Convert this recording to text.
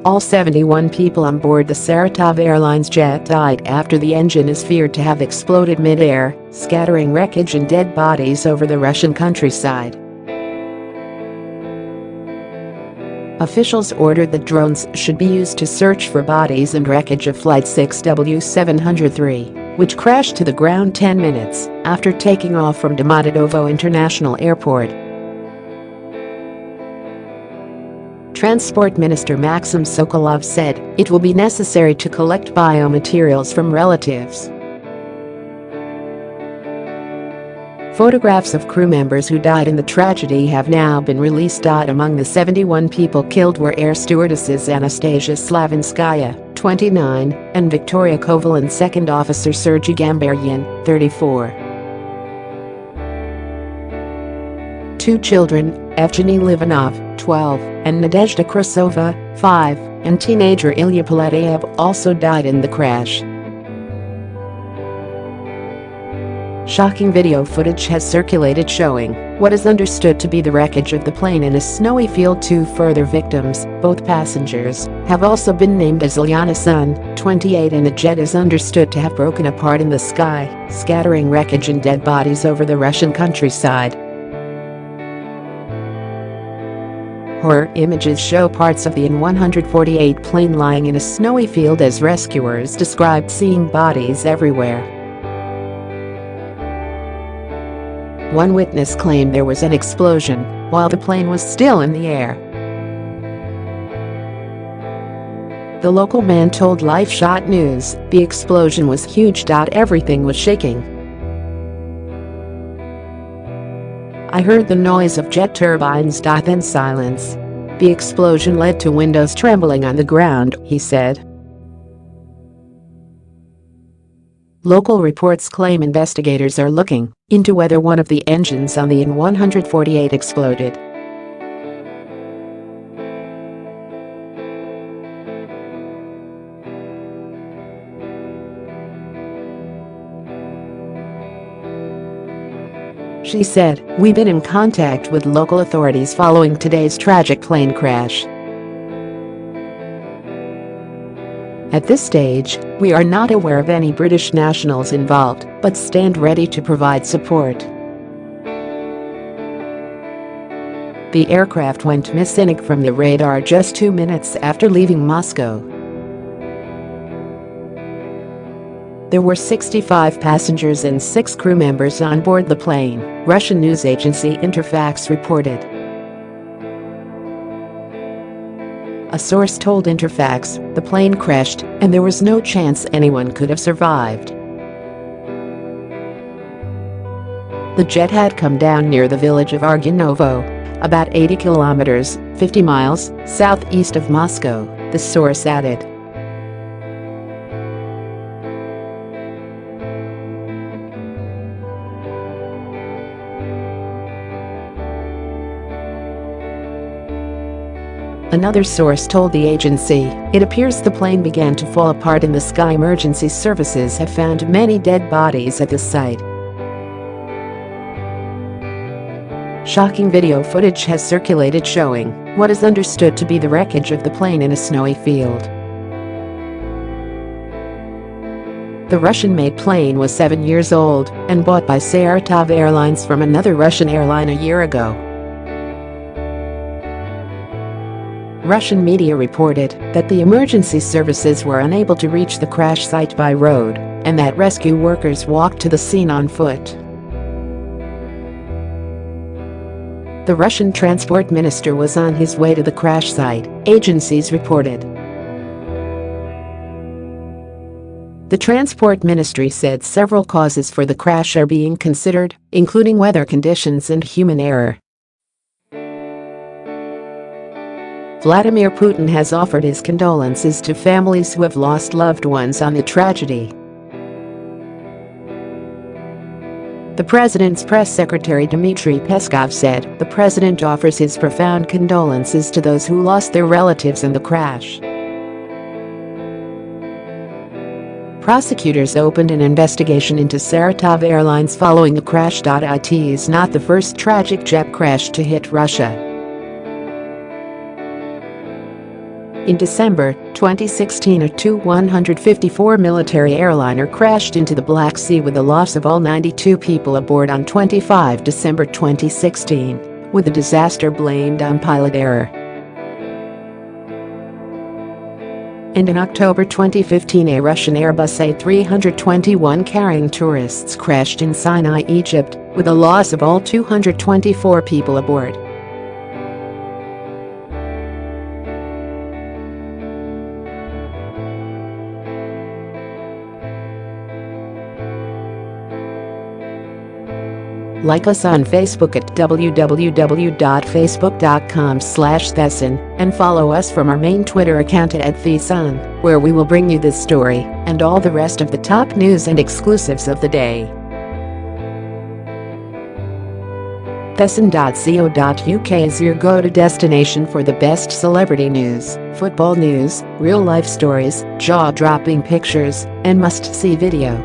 All 71 people on board the Saratov Airlines jet died after the engine is feared to have exploded mid-air, scattering wreckage and dead bodies over the Russian countryside. Officials ordered that drones should be used to search for bodies and wreckage of Flight 6W703, which crashed to the ground 10 minutes after taking off from Domodedovo International Airport. Transport Minister Maxim Sokolov said it will be necessary to collect biomaterials from relatives. Photographs of crew members who died in the tragedy have now been released. Among the 71 people killed were air stewardesses Anastasia Slavinskaya, 29, and Viktoria Koval and Second Officer Sergey Gambaryan, 34. Two children, Evgeny Livanov, 12, and Nadezhda Krasova, 5, and teenager Ilya Poletayev also died in the crash. Shocking video footage has circulated showing what is understood to be the wreckage of the plane in a snowy field. Two further victims, both passengers, have also been named as Ulyana Son, 28, and the jet is understood to have broken apart in the sky, scattering wreckage and dead bodies over the Russian countryside. Horror images show parts of the In-148 plane lying in a snowy field as rescuers described seeing bodies everywhere. One witness claimed there was an explosion while the plane was still in the air. The local man told Live Shot News the explosion was huge. Everything was shaking. I heard the noise of jet turbines. Then silence. The explosion led to windows trembling on the ground, he said. Local reports claim investigators are looking into whether one of the engines on the In-148 exploded. She said, "We've been in contact with local authorities following today's tragic plane crash. At this stage, we are not aware of any British nationals involved, but stand ready to provide support." The aircraft went missing from the radar just 2 minutes after leaving Moscow. There were 65 passengers and 6 crew members on board the plane, Russian news agency Interfax reported. A source told Interfax the plane crashed and there was no chance anyone could have survived. The jet had come down near the village of Argynovo, about 80 kilometers, 50 miles, southeast of Moscow, the source added. Another source told the agency, "It appears the plane began to fall apart in the sky. Emergency services have found many dead bodies at the site." Shocking video footage has circulated showing what is understood to be the wreckage of the plane in a snowy field. The Russian-made plane was 7 years old and bought by Saratov Airlines from another Russian airline a year ago. Russian media reported that the emergency services were unable to reach the crash site by road and that rescue workers walked to the scene on foot. The Russian transport minister was on his way to the crash site, agencies reported. The transport ministry said several causes for the crash are being considered, including weather conditions and human error. Vladimir Putin has offered his condolences to families who have lost loved ones on the tragedy. The president's press secretary Dmitry Peskov said the president offers his profound condolences to those who lost their relatives in the crash. Prosecutors opened an investigation into Saratov Airlines following the crash.It is not the first tragic jet crash to hit Russia. In December 2016, a Tu-154 military airliner crashed into the Black Sea with the loss of all 92 people aboard on 25 December 2016, with the disaster blamed on pilot error. And in October 2015, a Russian Airbus A321 carrying tourists crashed in Sinai, Egypt, with the loss of all 224 people aboard. Like us on Facebook at www.facebook.com/thesun and follow us from our main Twitter account @thesun, where we will bring you this story and all the rest of the top news and exclusives of the day. thesun.co.uk is your go-to destination for the best celebrity news, football news, real-life stories, jaw-dropping pictures, and must-see video.